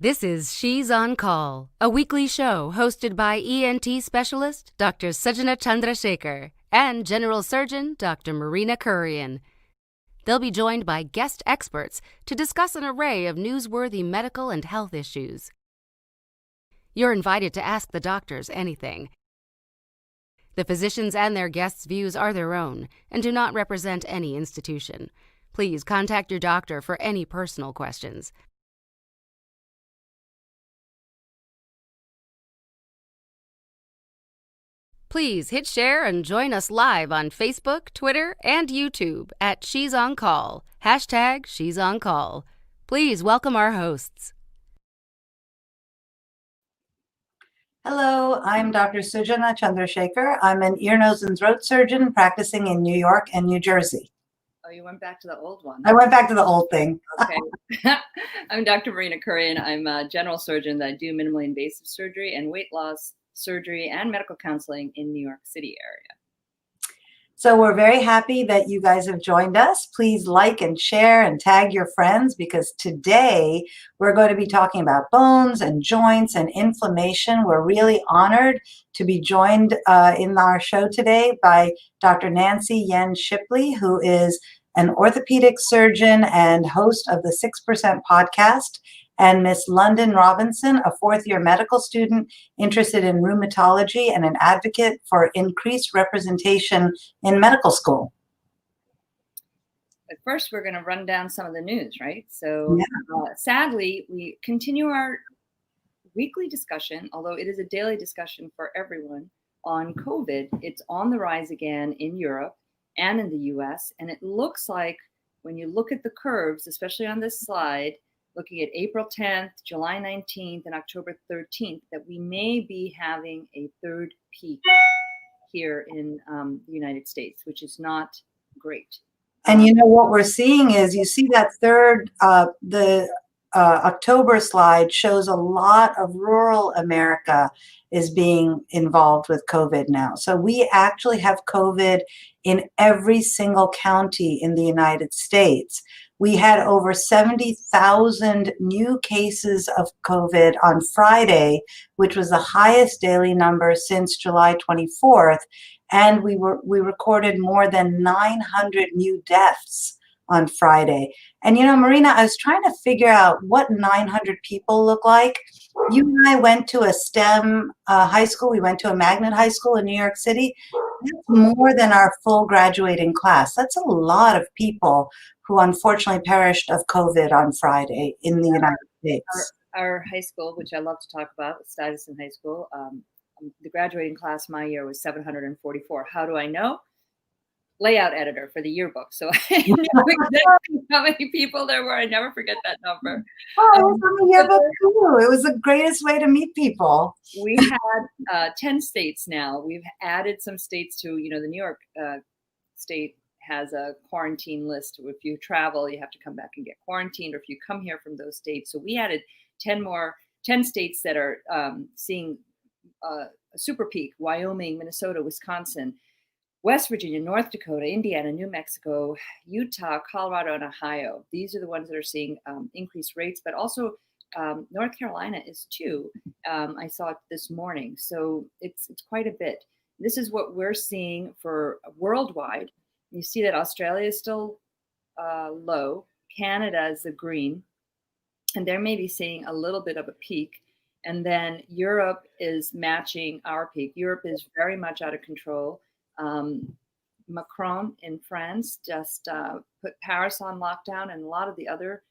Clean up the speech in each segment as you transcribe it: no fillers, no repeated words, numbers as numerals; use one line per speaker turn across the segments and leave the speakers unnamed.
This is She's on Call, a weekly show hosted by ENT specialist Dr. Sujana Chandrasekhar and General Surgeon Dr. Marina Kurian. They'll be joined by guest experts to discuss an array of newsworthy medical and health issues. You're invited to ask the doctors anything. The physicians and their guests' views are their own and do not represent any institution. Please contact your doctor for any personal questions. Please hit share and join us live on Facebook, Twitter, and YouTube at She's on Call, hashtag She's on Call. Please welcome our hosts.
Hello, I'm Dr. Sujana Chandrasekhar. I'm an ear, nose, and throat surgeon practicing in New York and New Jersey.
Oh, you went back to the old one.
I went back to the old thing.
Okay. I'm Dr. Marina Kurian. I'm a general surgeon. I do minimally invasive surgery and weight loss surgery and medical counseling in New York City area.
So we're very happy that you guys have joined us. Please like and share and tag your friends, because today we're going to be talking about bones and joints and inflammation. We're really honored to be joined in our show today by Dr. Nancy Yen Shipley, who is an orthopedic surgeon and host of the 6% podcast, and Miss Londyn Robinson, a fourth-year medical student interested in rheumatology and an advocate for increased representation in medical school.
But first, we're going to run down some of the news, right? So sadly, we continue our weekly discussion, although it is a daily discussion for everyone, on COVID. It's on the rise again in Europe and in the US. And it looks like when you look at the curves, especially on this slide, looking at April 10th, July 19th, and October 13th, that we may be having a third peak here in the United States, which is not great.
And you know what we're seeing is, you see that third, October slide shows a lot of rural America is being involved with COVID now. So we actually have COVID in every single county in the United States. We had over 70,000 new cases of COVID on Friday, which was the highest daily number since July 24th. And we recorded more than 900 new deaths on Friday. And you know, Marina, I was trying to figure out what 900 people look like. You and I went to a STEM high school. We went to a magnet high school in New York City. That's more than our full graduating class. That's a lot of people who unfortunately perished of COVID on Friday in the United States.
Our high school, which I love to talk about, Stuyvesant High School, the graduating class my year was 744. How do I know? Layout editor for the yearbook. So I knew exactly how many people there were. I never forget that number.
Oh, it was on the yearbook too. It was the greatest way to meet people.
We had 10 states now. We've added some states to, the New York state has a quarantine list. If you travel, you have to come back and get quarantined, or if you come here from those states. So we added 10 states that are seeing a super peak: Wyoming, Minnesota, Wisconsin, West Virginia, North Dakota, Indiana, New Mexico, Utah, Colorado, and Ohio. These are the ones that are seeing increased rates, but also North Carolina is too. I saw it this morning. So it's quite a bit. This is what we're seeing for worldwide. You see that Australia is still low. Canada is the green, and they're maybe seeing a little bit of a peak. And then Europe is matching our peak. Europe is very much out of control. Macron in France just put Paris on lockdown, and a lot of the other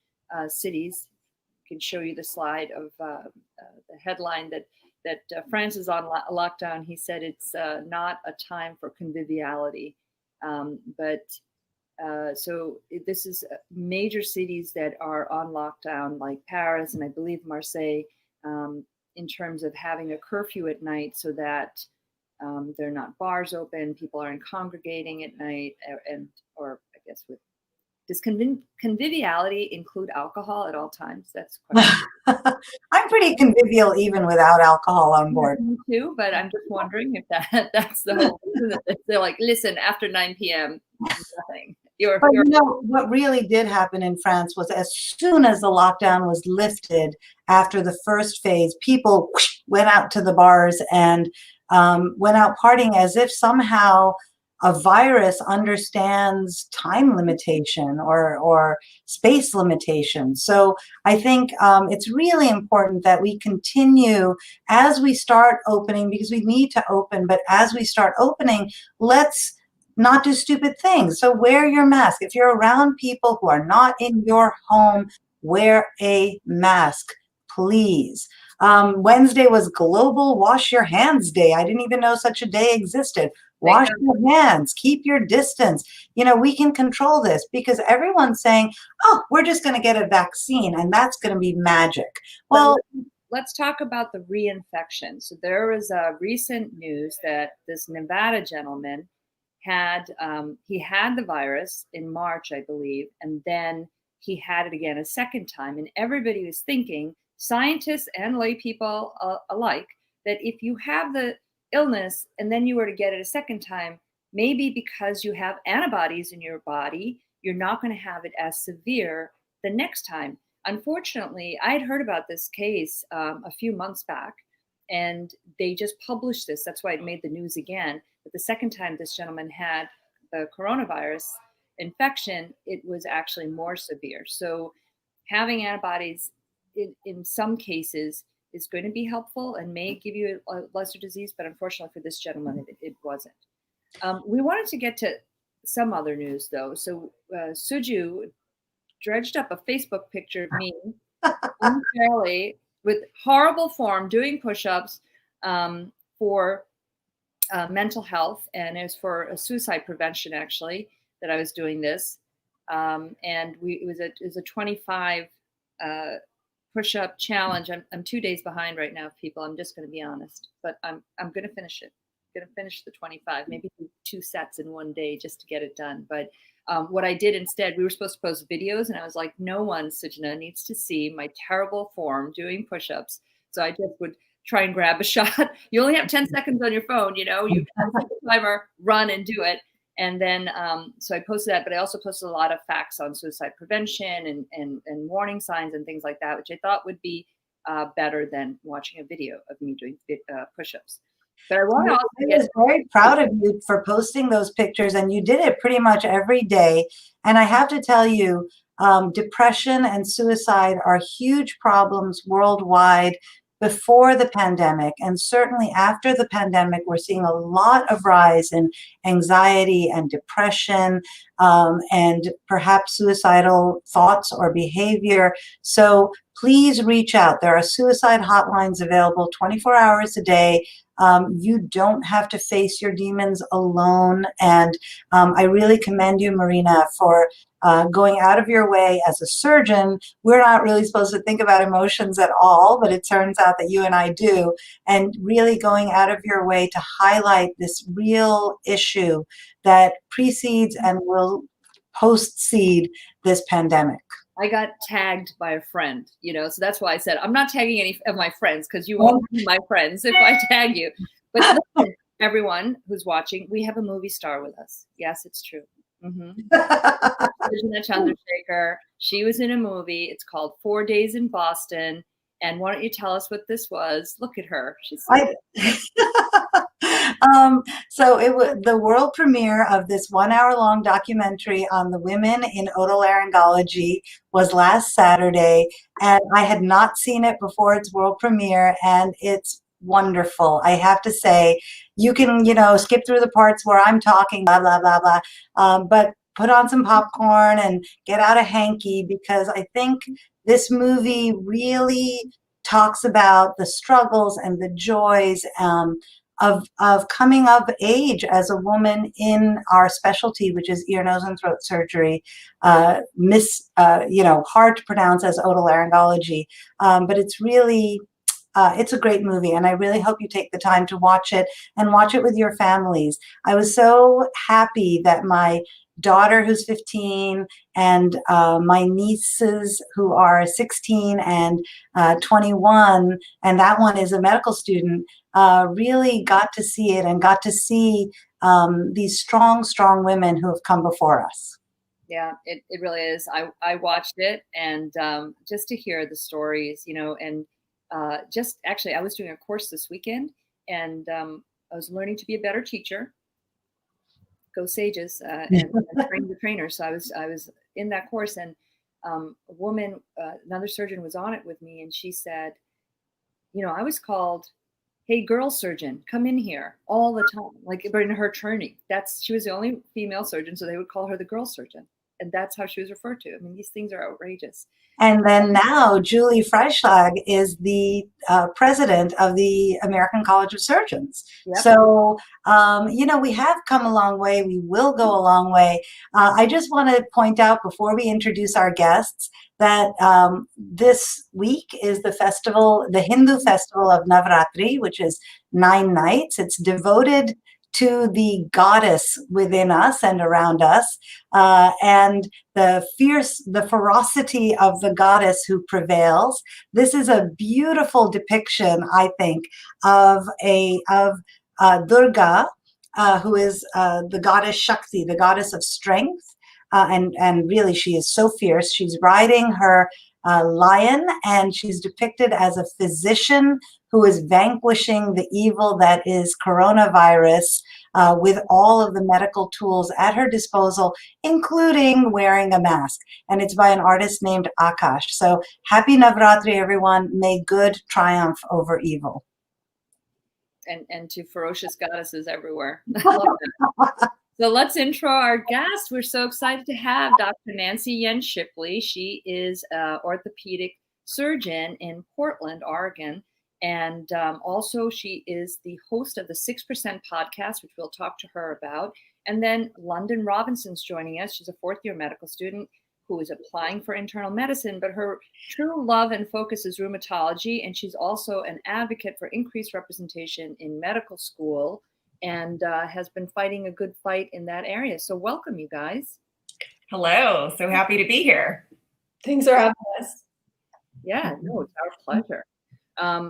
cities. I can show you the slide of the headline that France is on lockdown. He said it's not a time for conviviality. So this is major cities that are on lockdown, like Paris and I believe Marseille, in terms of having a curfew at night so that there are not bars open, people aren't congregating at night, or I guess does conviviality include alcohol at all times? That's
I'm pretty convivial even without alcohol on board.
Me too, but I'm just wondering if that's the whole reason that they're like, listen, after 9 p.m., nothing.
But you know, what really did happen in France was as soon as the lockdown was lifted after the first phase, people went out to the bars and went out partying as if somehow a virus understands time limitation or space limitation. So I think it's really important that we continue as we start opening, because we need to open, but as we start opening, let's not do stupid things. So wear your mask. If you're around people who are not in your home, wear a mask, please. Wednesday was Global Wash Your Hands Day. I didn't even know such a day existed. Wash your hands, keep your distance. You know, we can control this because everyone's saying, oh, we're just going to get a vaccine and that's going to be magic. Well,
let's talk about the reinfection. So there was a recent news that this Nevada gentleman had he had the virus in March, I believe, and then he had it again a second time. And everybody was thinking, scientists and lay people alike, that if you have the illness and then you were to get it a second time, maybe because you have antibodies in your body, you're not going to have it as severe the next time. Unfortunately, I had heard about this case a few months back, and they just published this. That's why it made the news again. But the second time this gentleman had the coronavirus infection, it was actually more severe. So having antibodies in some cases is going to be helpful and may give you a lesser disease, but unfortunately for this gentleman, it wasn't. We wanted to get to some other news though. So Suju dredged up a Facebook picture of me unfairly with horrible form doing push-ups for mental health, and it was for a suicide prevention actually that I was doing this, and it was a 25 push-up challenge. I'm 2 days behind right now, people. I'm just going to be honest, but I'm going to finish it. I'm going to finish the 25, maybe 2 sets in one day just to get it done. But what I did instead, we were supposed to post videos, and I was like, no one, Sujana, needs to see my terrible form doing push-ups. So I just would try and grab a shot. You only have 10 seconds on your phone, you know, you set the timer, run and do it. And then, so I posted that, but I also posted a lot of facts on suicide prevention and warning signs and things like that, which I thought would be better than watching a video of me doing push-ups. But I want to also
I was very proud of you for posting those pictures, and you did it pretty much every day. And I have to tell you, depression and suicide are huge problems worldwide before the pandemic, and certainly after the pandemic, we're seeing a lot of rise in anxiety and depression, and perhaps suicidal thoughts or behavior. So please reach out. There are suicide hotlines available 24 hours a day. You don't have to face your demons alone. And I really commend you, Marina, for going out of your way as a surgeon. We're not really supposed to think about emotions at all, but it turns out that you and I do. And really going out of your way to highlight this real issue that precedes and will post-seed this pandemic.
I got tagged by a friend, you know, so that's why I said I'm not tagging any of my friends because you won't be my friends if I tag you. But listen, everyone who's watching, we have a movie star with us. Yes, it's true. Sujana Chandrasekhar. She was in a movie. It's called 4 Days in Boston. And why don't you tell us what this was? Look at her. She's
so it was the world premiere of this 1 hour long documentary on the women in otolaryngology was last Saturday, and I had not seen it before its world premiere, and it's wonderful. I have to say, you can, you know, skip through the parts where I'm talking, blah, blah, blah, blah, but put on some popcorn and get out a hanky, because I think this movie really talks about the struggles and the joys of coming of age as a woman in our specialty, which is ear, nose, and throat surgery. Hard to pronounce as otolaryngology, but it's really, it's a great movie, and I really hope you take the time to watch it and watch it with your families. I was so happy that my daughter, who's 15, and my nieces, who are 16 and 21, and that one is a medical student, really got to see it and got to see these strong, strong women who have come before us.
Yeah, it really is. I watched it, and just to hear the stories, and just actually, I was doing a course this weekend, and I was learning to be a better teacher. Go Sages, and train the trainers. So I was in that course, and a woman, another surgeon, was on it with me, and she said, I was called, "Hey, girl surgeon, come in here," all the time. Like, but in her training, she was the only female surgeon, so they would call her the girl surgeon, and that's how she was referred to. I mean, these things are outrageous.
And then now Julie Freischlag is the president of the American College of Surgeons.
Yep.
So, we have come a long way. We will go a long way. I just want to point out before we introduce our guests that this week is the Hindu festival of Navratri, which is 9 nights. It's devoted to the goddess within us and around us, and the ferocity of the goddess who prevails. This is a beautiful depiction, I think, of Durga, who is the goddess Shakti, the goddess of strength, and really she is so fierce. She's riding her lion, and she's depicted as a physician who is vanquishing the evil that is coronavirus with all of the medical tools at her disposal, including wearing a mask. And it's by an artist named Akash. So happy Navratri, everyone. May good triumph over evil.
And to ferocious goddesses everywhere. I love that. So let's intro our guest. We're so excited to have Dr. Nancy Yen Shipley. She is an orthopedic surgeon in Portland, Oregon. And also she is the host of the 6% podcast, which we'll talk to her about. And then Londyn Robinson's joining us. She's a fourth-year medical student who is applying for internal medicine, but her true love and focus is rheumatology. And she's also an advocate for increased representation in medical school, and has been fighting a good fight in that area. So welcome, you guys.
Hello. So happy to be here.
Thanks for having us.
Yeah, no, it's our pleasure.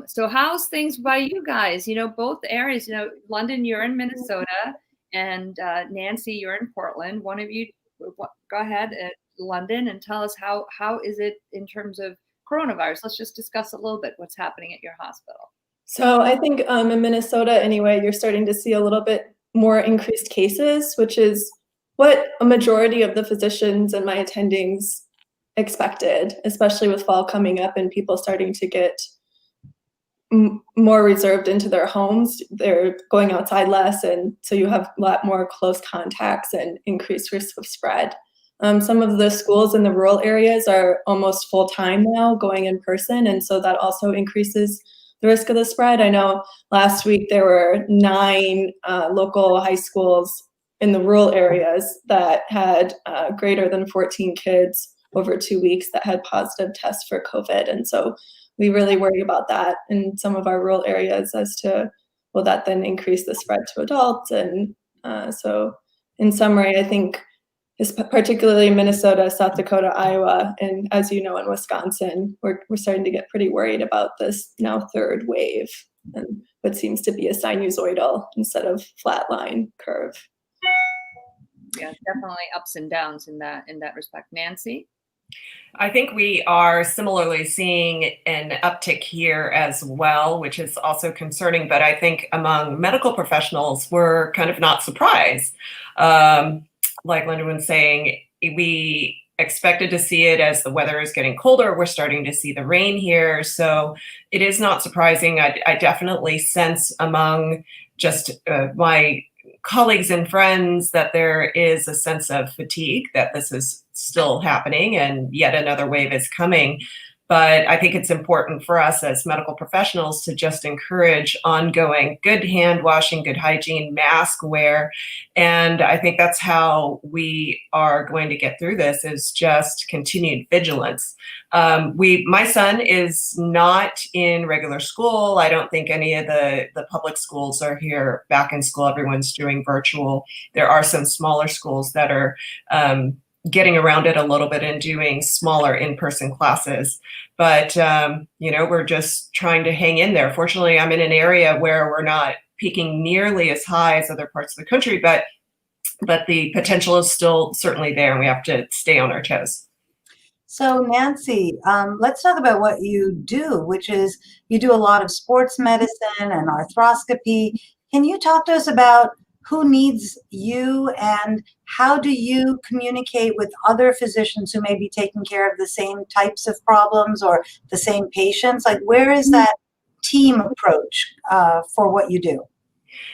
So how's things by you guys? Both areas, Londyn, you're in Minnesota, and Nancy, you're in Portland. One of you, go ahead, Londyn, and tell us how is it in terms of coronavirus? Let's just discuss a little bit what's happening at your hospital.
So I think in Minnesota, anyway, you're starting to see a little bit more increased cases, which is what a majority of the physicians and my attendings expected, especially with fall coming up and people starting to get more reserved into their homes. They're going outside less, and so you have a lot more close contacts and increased risk of spread. Some of the schools in the rural areas are almost full-time now, going in person, and so that also increases the risk of the spread. I know last week there were 9 local high schools in the rural areas that had greater than 14 kids over 2 weeks that had positive tests for COVID. And so we really worry about that in some of our rural areas as to, will that then increase the spread to adults? And so in summary, I think particularly Minnesota, South Dakota, Iowa, and as you know, in Wisconsin, we're starting to get pretty worried about this now 3rd wave, and what seems to be a sinusoidal instead of flatline curve.
Yeah, definitely ups and downs in that respect. Nancy?
I think we are similarly seeing an uptick here as well, which is also concerning. But I think among medical professionals, we're kind of not surprised. Like Linda was saying, we expected to see it as the weather is getting colder. We're starting to see the rain here. So it is not surprising. I definitely sense among just my colleagues and friends that there is a sense of fatigue, that this is still happening and yet another wave is coming. But I think it's important for us as medical professionals to just encourage ongoing good hand washing, good hygiene, mask wear. And I think that's how we are going to get through this, is just continued vigilance. My son is not in regular school. I don't think any of the public schools are here back in school. Everyone's doing virtual. There are some smaller schools that are getting around it a little bit and doing smaller in-person classes. But, we're just trying to hang in there. Fortunately, I'm in an area where we're not peaking nearly as high as other parts of the country, but but the potential is still certainly there, and we have to stay on our toes.
So Nancy, let's talk about what you do, which is you do a lot of sports medicine and arthroscopy. Can you talk to us about who needs you and how do you communicate with other physicians who may be taking care of the same types of problems or the same patients? Like, where is that team approach for what you do?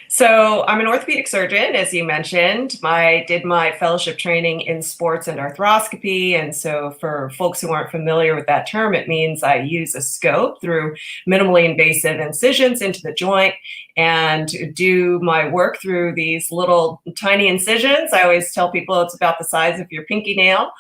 So I'm an orthopedic surgeon, as you mentioned. I did my fellowship training in sports and arthroscopy. And so for folks who aren't familiar with that term, it means I use a scope through minimally invasive incisions into the joint and do my work through these little tiny incisions. I always tell people it's about the size of your pinky nail.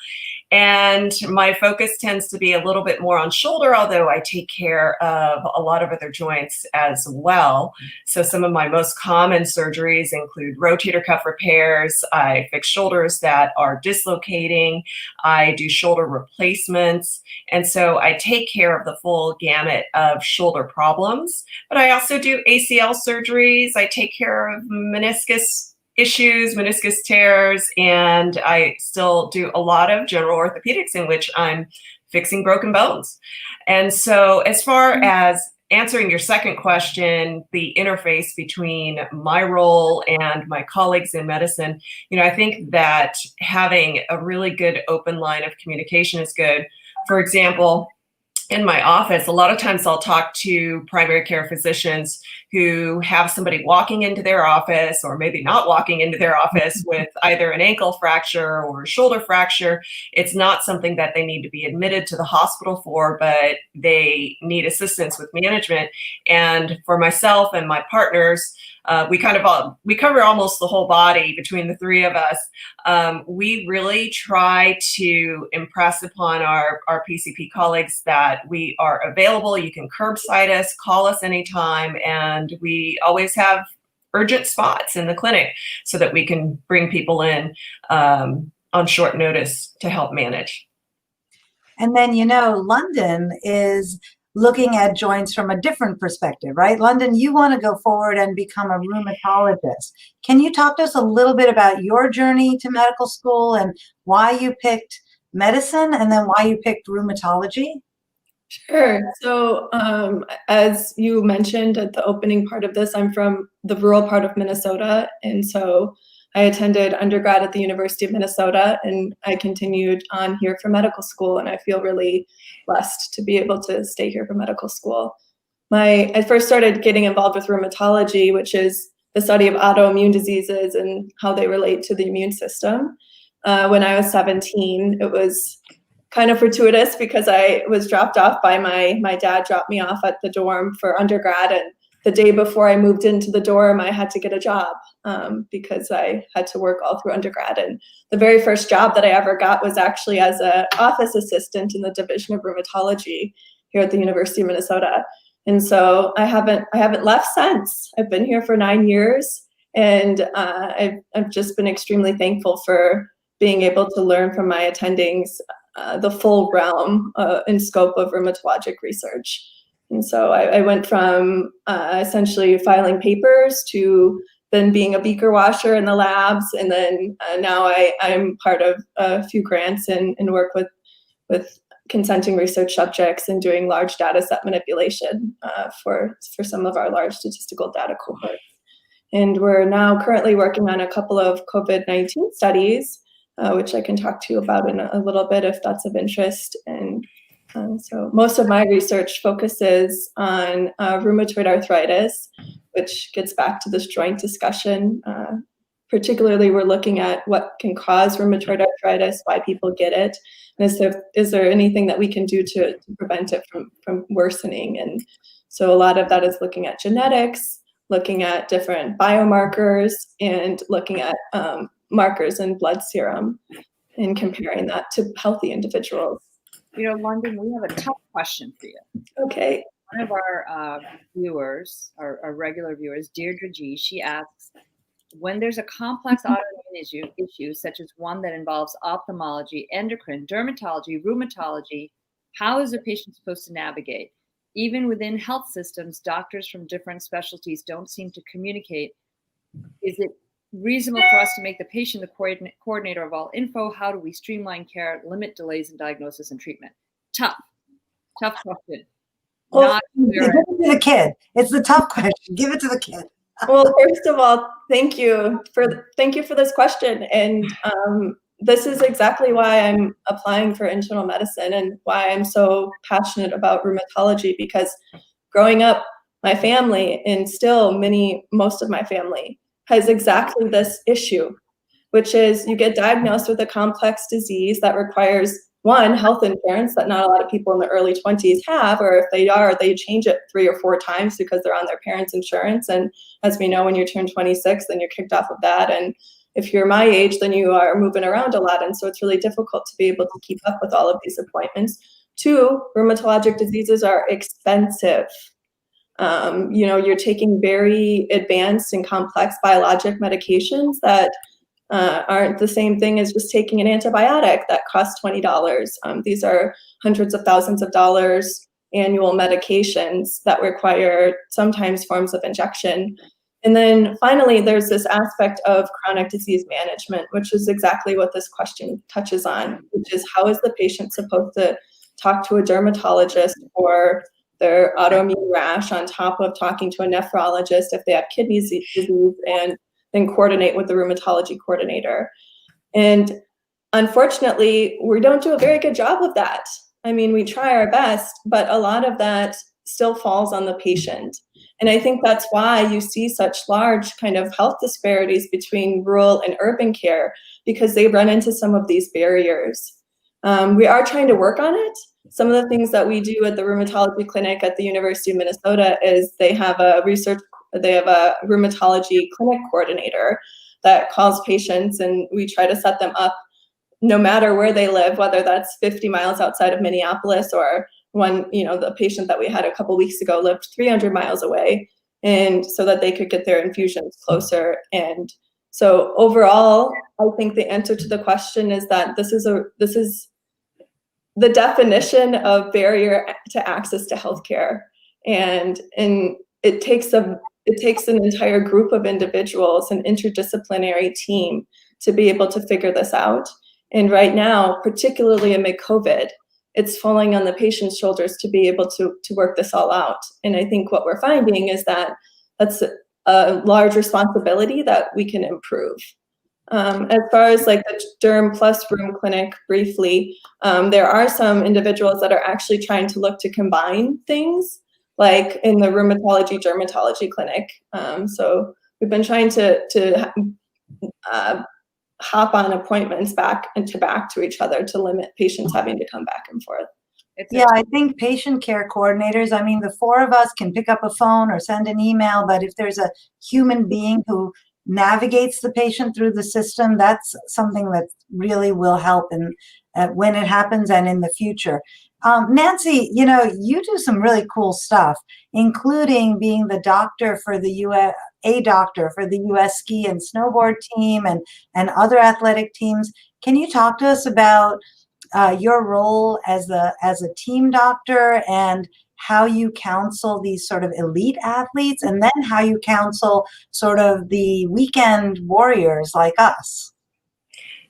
And my focus tends to be a little bit more on shoulder, although I take care of a lot of other joints as well. So some of my most common surgeries include rotator cuff repairs. I fix shoulders that are dislocating. I do shoulder replacements. And so I take care of the full gamut of shoulder problems. But I also do ACL surgeries. I take care of meniscus issues, meniscus tears, and I still do a lot of general orthopedics in which I'm fixing broken bones. And so as far as answering your second question, the interface between my role and my colleagues in medicine, I think that having a really good open line of communication is good. For example, in my office, a lot of times I'll talk to primary care physicians who have somebody walking into their office or maybe not walking into their office with either an ankle fracture or a shoulder fracture. It's not something that they need to be admitted to the hospital for, but they need assistance with management. And for myself and my partners, we cover almost the whole body between the three of us. We really try to impress upon our PCP colleagues that we are available. You can curbside us, call us anytime, and we always have urgent spots in the clinic so that we can bring people in on short notice to help manage.
And then, London is looking at joints from a different perspective, right? London, you want to go forward and become a rheumatologist. Can you talk to us a little bit about your journey to medical school and why you picked medicine and then why you picked rheumatology?
Sure. So as you mentioned at the opening part of this, I'm from the rural part of Minnesota. And so I attended undergrad at the University of Minnesota, and I continued on here for medical school. And I feel really blessed to be able to stay here for medical school. I first started getting involved with rheumatology, which is the study of autoimmune diseases and how they relate to the immune system. When I was 17, it was kind of fortuitous because I was dropped off by my dad dropped me off at the dorm for undergrad, and the day before I moved into the dorm, I had to get a job because I had to work all through undergrad. And the very first job that I ever got was actually as an office assistant in the Division of Rheumatology here at the University of Minnesota. And so I haven't left since. I've been here for 9 years, and I've just been extremely thankful for being able to learn from my attendings the full realm and scope of rheumatologic research. And so I went from essentially filing papers to then being a beaker washer in the labs. And then now I'm part of a few grants and work with consenting research subjects and doing large data set manipulation for some of our large statistical data cohorts. And we're now currently working on a couple of COVID-19 studies, which I can talk to you about in a little bit if that's of interest. And so most of my research focuses on rheumatoid arthritis, which gets back to this joint discussion. Particularly, we're looking at what can cause rheumatoid arthritis, why people get it, and is there anything that we can do to prevent it from worsening? And so a lot of that is looking at genetics, looking at different biomarkers, and looking at markers in blood serum and comparing that to healthy individuals.
Londyn, we have a tough question for you.
Okay.
One of our viewers, our regular viewers, Deirdre G, she asks, when there's a complex autoimmune issue, such as one that involves ophthalmology, endocrine, dermatology, rheumatology, how is a patient supposed to navigate? Even within health systems, doctors from different specialties don't seem to communicate. Is it reasonable for us to make the patient the coordinator of all info? How do we streamline care, limit delays in diagnosis and treatment? Tough question.
Well, give it to the kid. It's the tough question. Give it to the kid.
Well, first of all, thank you for this question. And this is exactly why I'm applying for internal medicine and why I'm so passionate about rheumatology, because growing up, my family, and still most of my family, has exactly this issue, which is you get diagnosed with a complex disease that requires, one, health insurance that not a lot of people in the early 20s have, or if they are, they change it 3 or 4 times because they're on their parents' insurance. And as we know, when you turn 26, then you're kicked off of that. And if you're my age, then you are moving around a lot. And so it's really difficult to be able to keep up with all of these appointments. 2, rheumatologic diseases are expensive. You're taking very advanced and complex biologic medications that aren't the same thing as just taking an antibiotic that costs $20. These are hundreds of thousands of dollars annual medications that require sometimes forms of injection. And then finally, there's this aspect of chronic disease management, which is exactly what this question touches on, which is how is the patient supposed to talk to a dermatologist for their autoimmune rash on top of talking to a nephrologist if they have kidney disease, and then coordinate with the rheumatology coordinator. And unfortunately, we don't do a very good job of that. I mean, we try our best, but a lot of that still falls on the patient. And I think that's why you see such large kind of health disparities between rural and urban care, because they run into some of these barriers. We are trying to work on it. Some of the things that we do at the rheumatology clinic at the University of Minnesota is they have a rheumatology clinic coordinator that calls patients, and we try to set them up no matter where they live, whether that's 50 miles outside of Minneapolis, or the patient that we had a couple weeks ago lived 300 miles away, and so that they could get their infusions closer. And so overall, I think the answer to the question is that this is the definition of barrier to access to healthcare, and it takes an entire group of individuals, an interdisciplinary team, to be able to figure this out. And right now, particularly amid COVID, it's falling on the patient's shoulders to be able to work this all out. And I think what we're finding is that that's a large responsibility that we can improve. As far as like the derm plus room clinic, briefly, there are some individuals that are actually trying to look to combine things, like in the rheumatology dermatology clinic. So we've been trying to hop on appointments back to each other to limit patients having to come back and forth.
I think patient care coordinators, I mean, the 4 of us can pick up a phone or send an email, but if there's a human being who navigates the patient through the system, that's something that really will help when it happens and in the future. Nancy, you do some really cool stuff, including being the doctor for the US ski and snowboard team and other athletic teams. Can you talk to us about your role as a team doctor and how you counsel these sort of elite athletes, and then how you counsel sort of the weekend warriors like us?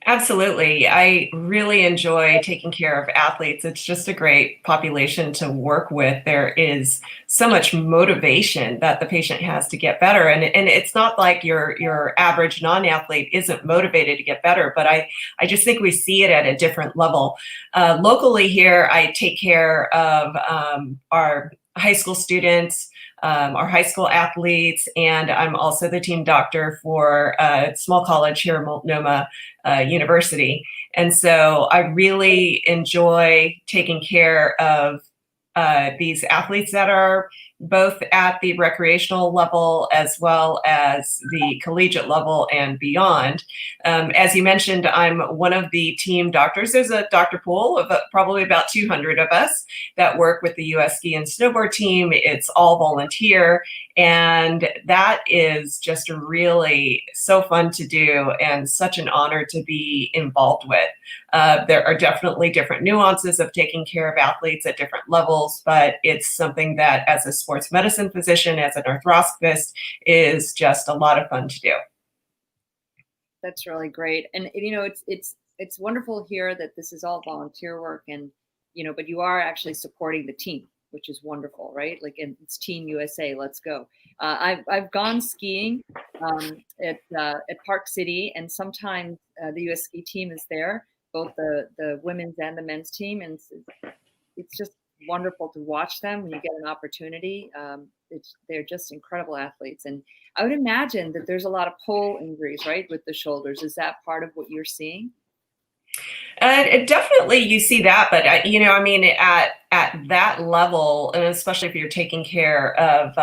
Absolutely. I really enjoy taking care of athletes. It's just a great population to work with. There is so much motivation that the patient has to get better. And it's not like your average non-athlete isn't motivated to get better, but I just think we see it at a different level. Locally here, I take care of our high school students, our high school athletes, and I'm also the team doctor for a small college here at Multnomah University. And so I really enjoy taking care of these athletes that are both at the recreational level as well as the collegiate level and beyond. As you mentioned, I'm one of the team doctors. There's a doctor pool of probably about 200 of us that work with the US ski and snowboard team. It's all volunteer, and that is just really so fun to do and such an honor to be involved with. There are definitely different nuances of taking care of athletes at different levels, but it's something that as a sports medicine physician, as an arthroscopist, is just a lot of fun to do.
That's really great. And it's wonderful here that this is all volunteer work, and but you are actually supporting the team, which is wonderful, right? Like, and it's Team USA, let's go. I've gone skiing at Park City, and sometimes the US ski team is there, both the women's and the men's team, and it's just wonderful to watch them when you get an opportunity. They're just incredible athletes, and I would imagine that there's a lot of pole injuries, right, with the shoulders. Is that part of what you're seeing?
Definitely, you see that, but I mean, at that level, and especially if you're taking care of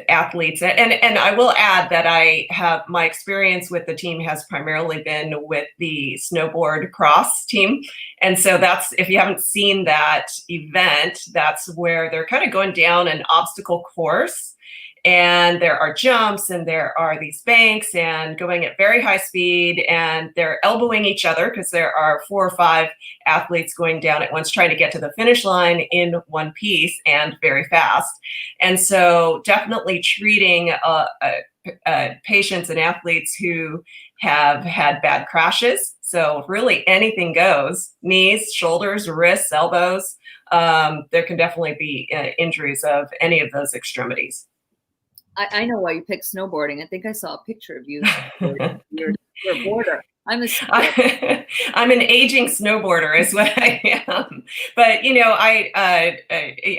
athletes, and I will add that I have my experience with the team has primarily been with the snowboard cross team, and so that's, if you haven't seen that event, that's where they're kind of going down an obstacle course. And there are jumps and there are these banks and going at very high speed, and they're elbowing each other because there are 4 or 5 athletes going down at once trying to get to the finish line in one piece and very fast. And so definitely treating patients and athletes who have had bad crashes. So really anything goes: knees, shoulders, wrists, elbows. There can definitely be injuries of any of those extremities.
I know why you picked snowboarding. I think I saw a picture of you. You're a boarder. I'm
an aging snowboarder is what I am. But I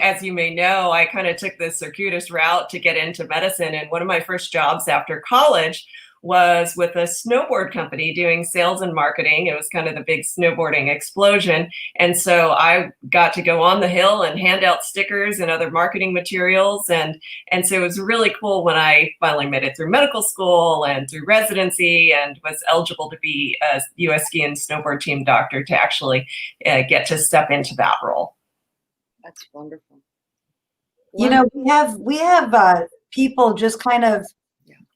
as you may know, I kind of took the circuitous route to get into medicine, and one of my first jobs after college was with a snowboard company doing sales and marketing. It was kind of the big snowboarding explosion. And so I got to go on the hill and hand out stickers and other marketing materials. And so it was really cool when I finally made it through medical school and through residency and was eligible to be a US ski and snowboard team doctor to actually get to step into that role.
That's wonderful.
We have people just kind of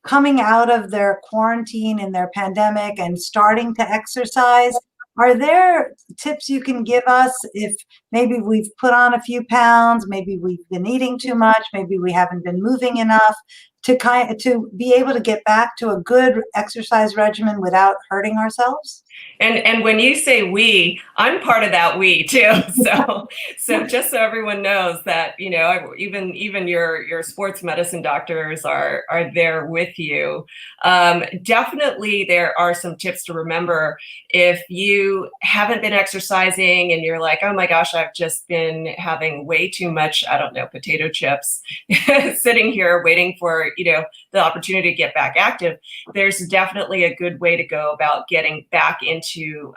coming out of their quarantine and their pandemic and starting to exercise. Are there tips you can give us if maybe we've put on a few pounds, maybe we've been eating too much, maybe we haven't been moving enough, to be able to get back to a good exercise regimen without hurting ourselves?
And when you say we, I'm part of that we too. So just so everyone knows that, even your sports medicine doctors are there with you. Definitely there are some tips to remember if you haven't been exercising and you're like, oh my gosh, I've just been having way too much, I don't know, potato chips, sitting here waiting for, the opportunity to get back active. There's definitely a good way to go about getting back into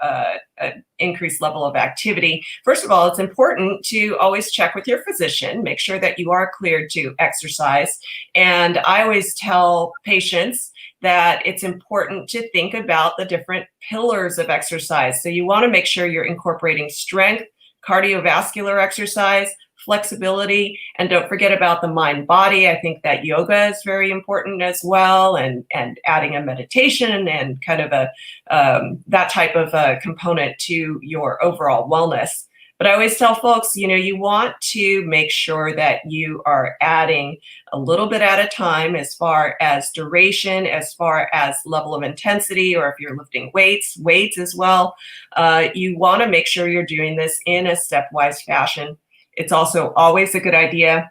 an increased level of activity. First of all, it's important to always check with your physician, make sure that you are cleared to exercise. And I always tell patients that it's important to think about the different pillars of exercise. So you want to make sure you're incorporating strength, cardiovascular exercise, flexibility, and don't forget about the mind body. I think that yoga is very important as well, and adding a meditation and kind of that type of a component to your overall wellness. But I always tell folks, you want to make sure that you are adding a little bit at a time as far as duration, as far as level of intensity, or if you're lifting weights as well. You want to make sure you're doing this in a stepwise fashion. It's also always a good idea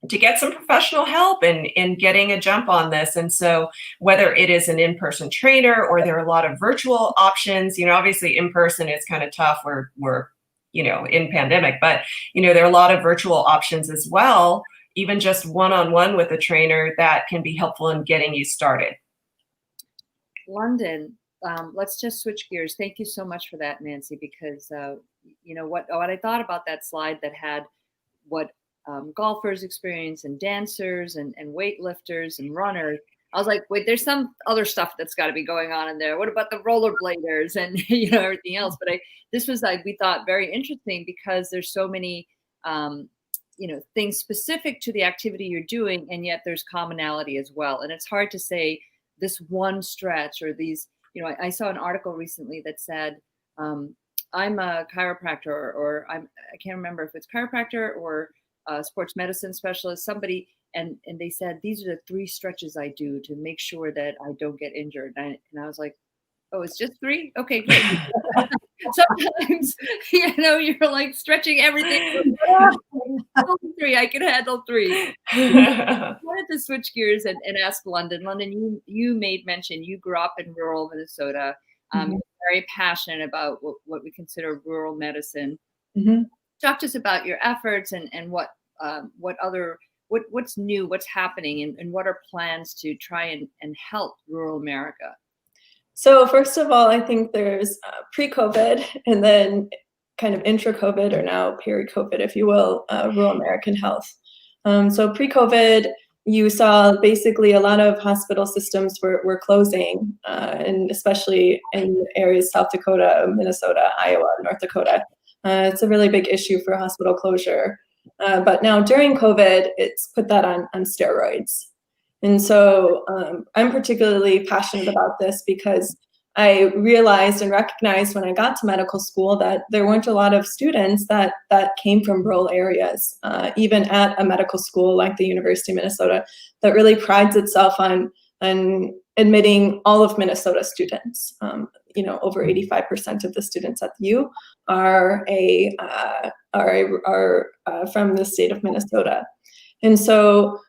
to get some professional help in getting a jump on this. And so whether it is an in-person trainer or there are a lot of virtual options, obviously in-person is kind of tough. We're in pandemic, but there are a lot of virtual options as well, even just one-on-one with a trainer that can be helpful in getting you started.
Londyn, let's just switch gears. Thank you so much for that, Nancy, because what I thought about that slide that had what golfers experience and dancers and weightlifters and runners. I was like, wait, there's some other stuff that's got to be going on in there. What about the rollerbladers and everything else? But this was we thought very interesting because there's so many things specific to the activity you're doing, and yet there's commonality as well. And it's hard to say this one stretch or these. I saw an article recently that said I'm a chiropractor, or I can't remember if it's chiropractor or sports medicine specialist. Somebody and they said, these are the 3 stretches I do to make sure that I don't get injured. And I was like, oh, it's just 3? Okay, great. Sometimes, you're like stretching everything. 3, I can handle 3. I wanted to switch gears and ask Londyn. Londyn, you made mention, you grew up in rural Minnesota. You're very passionate about what we consider rural medicine. Talk to us about your efforts and what's new, what's happening, and what are plans to try and help rural America?
So first of all, I think there's pre-COVID and then kind of intra-COVID, or now peri-COVID, if you will, rural American health. So pre-COVID, you saw basically a lot of hospital systems were closing, and especially in areas South Dakota, Minnesota, Iowa, North Dakota. It's a really big issue for hospital closure. But now during COVID, it's put that on steroids. And so I'm particularly passionate about this because I realized and recognized when I got to medical school that there weren't a lot of students that came from rural areas, even at a medical school like the University of Minnesota, that really prides itself on admitting all of Minnesota students. Over 85% of the students at the U are from the state of Minnesota. And so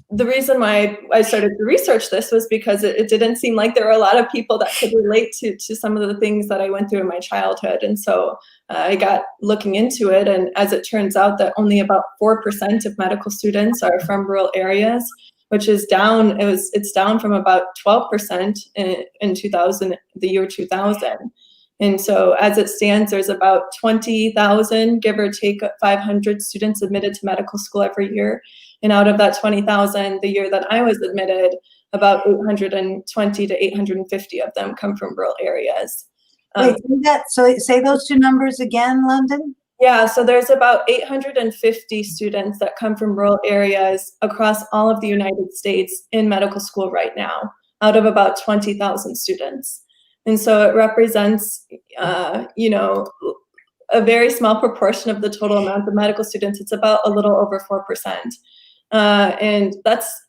the reason why I started to research this was because it didn't seem like there were a lot of people that could relate to some of the things that I went through in my childhood. And so I got looking into it. And as it turns out that only about 4% of medical students are from rural areas, which is down. It's down from about 12% in 2000, the year 2000. And so as it stands, there's about 20,000, give or take 500 students admitted to medical school every year. And out of that 20,000, the year that I was admitted, about 820 to 850 of them come from rural areas.
So say those 2 numbers again, Londyn?
Yeah, so there's about 850 students that come from rural areas across all of the United States in medical school right now, out of about 20,000 students. And so it represents, a very small proportion of the total amount of medical students. It's about a little over 4%. And that's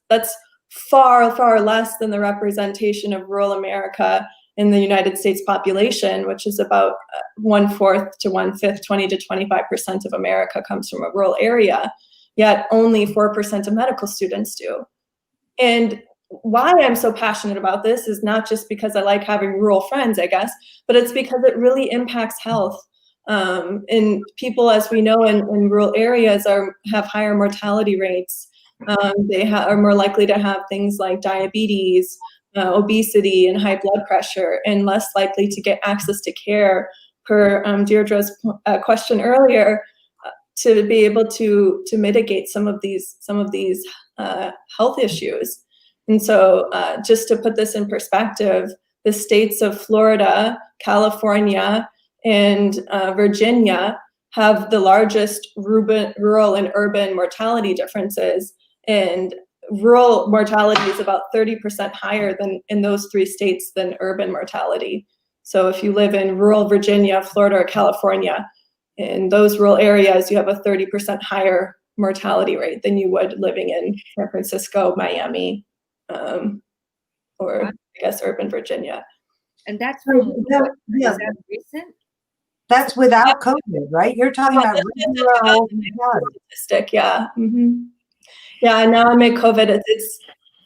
far, far less than the representation of rural America in the United States population, which is about 1/4 to 1/5, 20 to 25% of America comes from a rural area, yet only 4% of medical students do. And why I'm so passionate about this is not just because I like having rural friends, I guess, but it's because it really impacts health. And people, as we know, in rural areas have higher mortality rates. They are more likely to have things like diabetes, obesity, and high blood pressure, and less likely to get access to care, per Deirdre's question earlier, to be able to mitigate some of these health issues. And so just to put this in perspective, the states of Florida, California, and Virginia have the largest rural and urban mortality differences, and rural mortality is about 30% higher than in those 3 states than urban mortality. So if you live in rural Virginia, Florida, or California, in those rural areas, you have a 30% higher mortality rate than you would living in San Francisco, Miami, or I guess urban Virginia.
And that's from is that recent?
That's without COVID, right? You're talking about rural
statistic, yeah. Yeah, now amid COVID,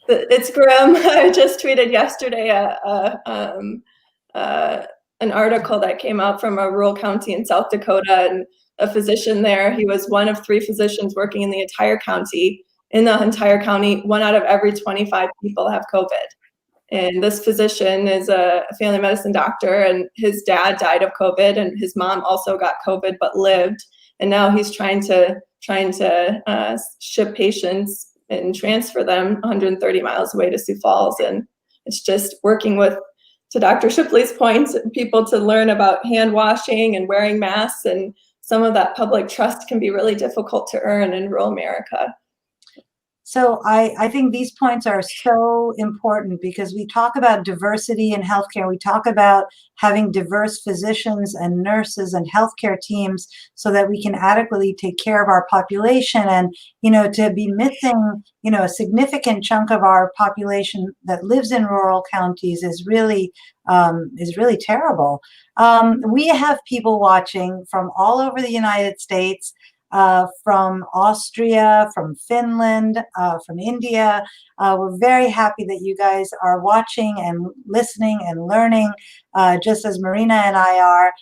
it's grim. I just tweeted yesterday an article that came out from a rural county in South Dakota, and a physician there. He was one of 3 physicians working in the entire county. In the entire county, 1 out of every 25 people have COVID. And this physician is a family medicine doctor, and his dad died of COVID, and his mom also got COVID but lived. And now he's trying to ship patients and transfer them 130 miles away to Sioux Falls. And it's just working with, to Dr. Shipley's point, people to learn about hand washing and wearing masks, and some of that public trust can be really difficult to earn in rural America.
So I think these points are so important because we talk about diversity in healthcare. We talk about having diverse physicians and nurses and healthcare teams so that we can adequately take care of our population. And, to be missing, a significant chunk of our population that lives in rural counties is really terrible. We have people watching from all over the United States, from Austria, from Finland, from India. We're very happy that you guys are watching and listening and learning, just as Marina and I are.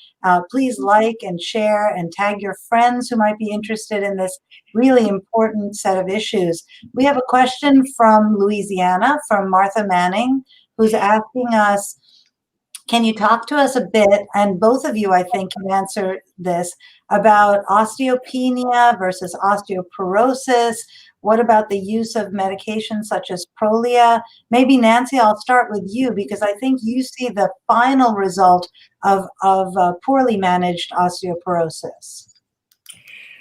Please like and share and tag your friends who might be interested in this really important set of issues. We have a question from Louisiana, from Martha Manning, who's asking us, can you talk to us a bit, and both of you, I think, can answer this, about osteopenia versus osteoporosis? What about the use of medications such as Prolia? Maybe, Nancy, I'll start with you because I think you see the final result of poorly managed osteoporosis.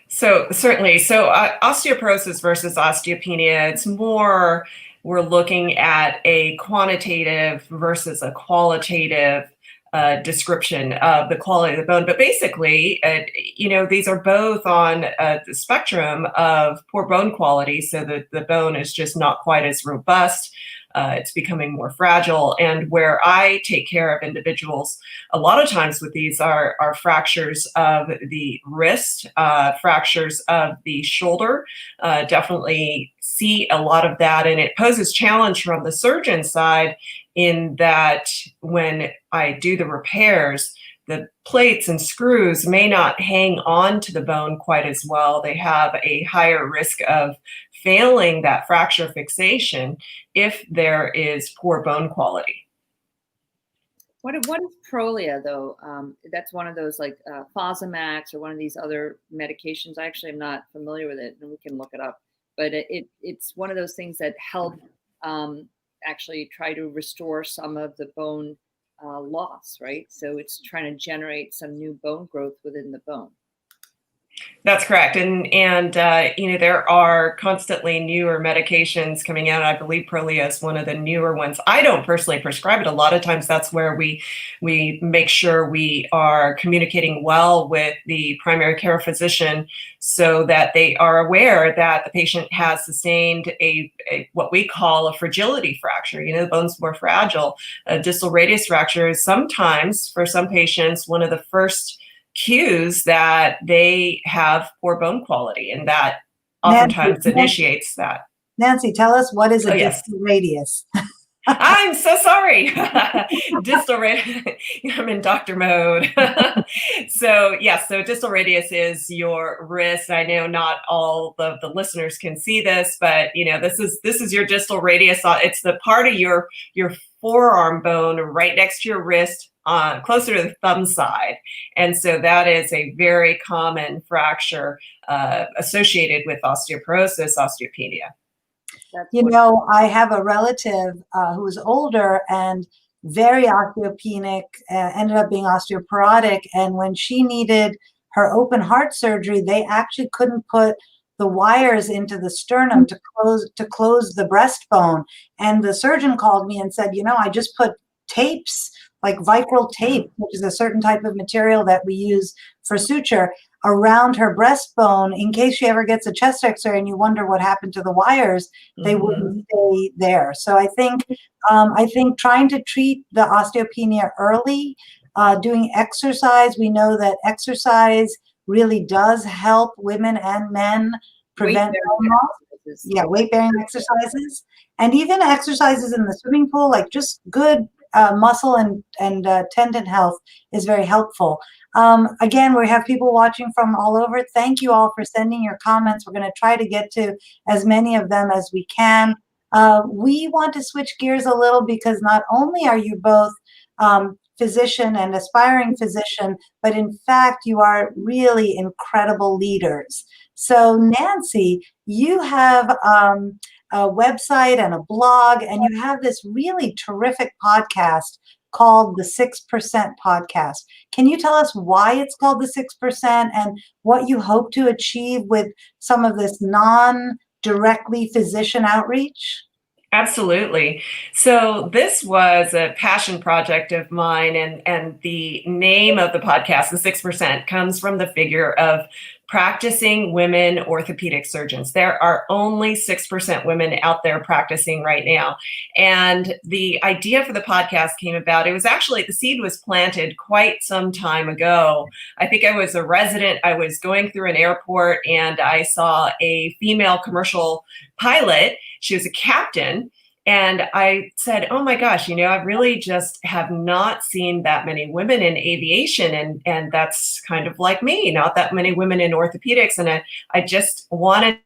So certainly, osteoporosis versus osteopenia, it's more, we're looking at a quantitative versus a qualitative description of the quality of the bone. But basically, these are both on the spectrum of poor bone quality, so that the bone is just not quite as robust. It's becoming more fragile. And where I take care of individuals a lot of times with these are fractures of the wrist, fractures of the shoulder. Definitely see a lot of that. And it poses challenge from the surgeon side in that when I do the repairs, the plates and screws may not hang on to the bone quite as well. They have a higher risk of failing that fracture fixation if there is poor bone quality.
What is Prolia, though? That's one of those like Fosamax or one of these other medications. I actually am not familiar with it, and we can look it up. But it's one of those things that help actually try to restore some of the bone loss, right? So it's trying to generate some new bone growth within the bone.
That's correct. And there are constantly newer medications coming out. I believe Prolia is one of the newer ones. I don't personally prescribe it. A lot of times that's where we make sure we are communicating well with the primary care physician so that they are aware that the patient has sustained a what we call a fragility fracture. The bone's more fragile. A distal radius fracture is sometimes, for some patients, one of the first cues that they have poor bone quality, and that oftentimes initiates that.
Nancy, tell us, what is a distal radius?
I'm so sorry. Distal radius. I'm in doctor mode. So distal radius is your wrist. I know not all the listeners can see this, but this is your distal radius. It's the part of your forearm bone right next to your wrist, closer to the thumb side. And so that is a very common fracture associated with osteoporosis, osteopenia.
I have a relative who's older and very osteopenic, ended up being osteoporotic. And when she needed her open heart surgery, they actually couldn't put the wires into the sternum to close the breastbone. And the surgeon called me and said, I just put tapes, like Vicryl tape, which is a certain type of material that we use for suture, around her breastbone in case she ever gets a chest x-ray and you wonder what happened to the wires, they wouldn't stay there. So I think trying to treat the osteopenia early, doing exercise, we know that exercise really does help women and men prevent bone loss. Yeah, weight-bearing exercises, and even exercises in the swimming pool, like just good muscle and tendon health is very helpful. Again, we have people watching from all over. Thank you all for sending your comments. We're going to try to get to as many of them as we can. We want to switch gears a little because not only are you both physician and aspiring physician, but in fact, you are really incredible leaders. So Nancy, you have a website and a blog, and you have this really terrific podcast called the 6% Podcast. Can you tell us why it's called the 6% and what you hope to achieve with some of this directly physician outreach?
Absolutely. So this was a passion project of mine, and the name of the podcast, the 6%, comes from the figure of practicing women orthopedic surgeons. There are only 6% women out there practicing right now. And the idea for the podcast came about, it was actually, the seed was planted quite some time ago. I think I was a resident, I was going through an airport, and I saw a female commercial pilot. She was a captain. And I said, oh my gosh, I really just have not seen that many women in aviation. And that's kind of like me, not that many women in orthopedics. And I just wanted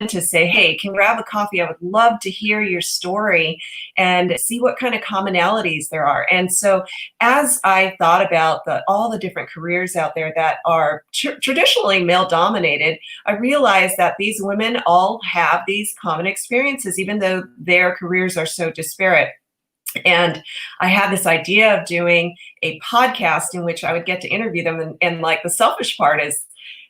to say, hey, can we grab a coffee? I would love to hear your story and see what kind of commonalities there are. And so as I thought about all the different careers out there that are traditionally male dominated, I realized that these women all have these common experiences, even though their careers are so disparate. And I had this idea of doing a podcast in which I would get to interview them. And like, the selfish part is,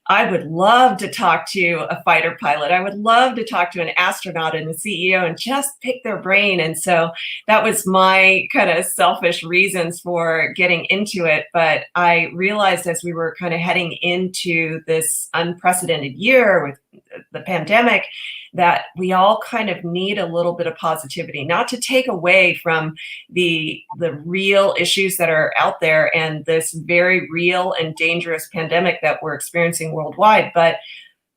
I would love to talk to a fighter pilot. I would love to talk to an astronaut and a CEO and just pick their brain. And so that was my kind of selfish reasons for getting into it. But I realized as we were kind of heading into this unprecedented year with the pandemic, that we all kind of need a little bit of positivity, not to take away from the real issues that are out there and this very real and dangerous pandemic that we're experiencing worldwide. But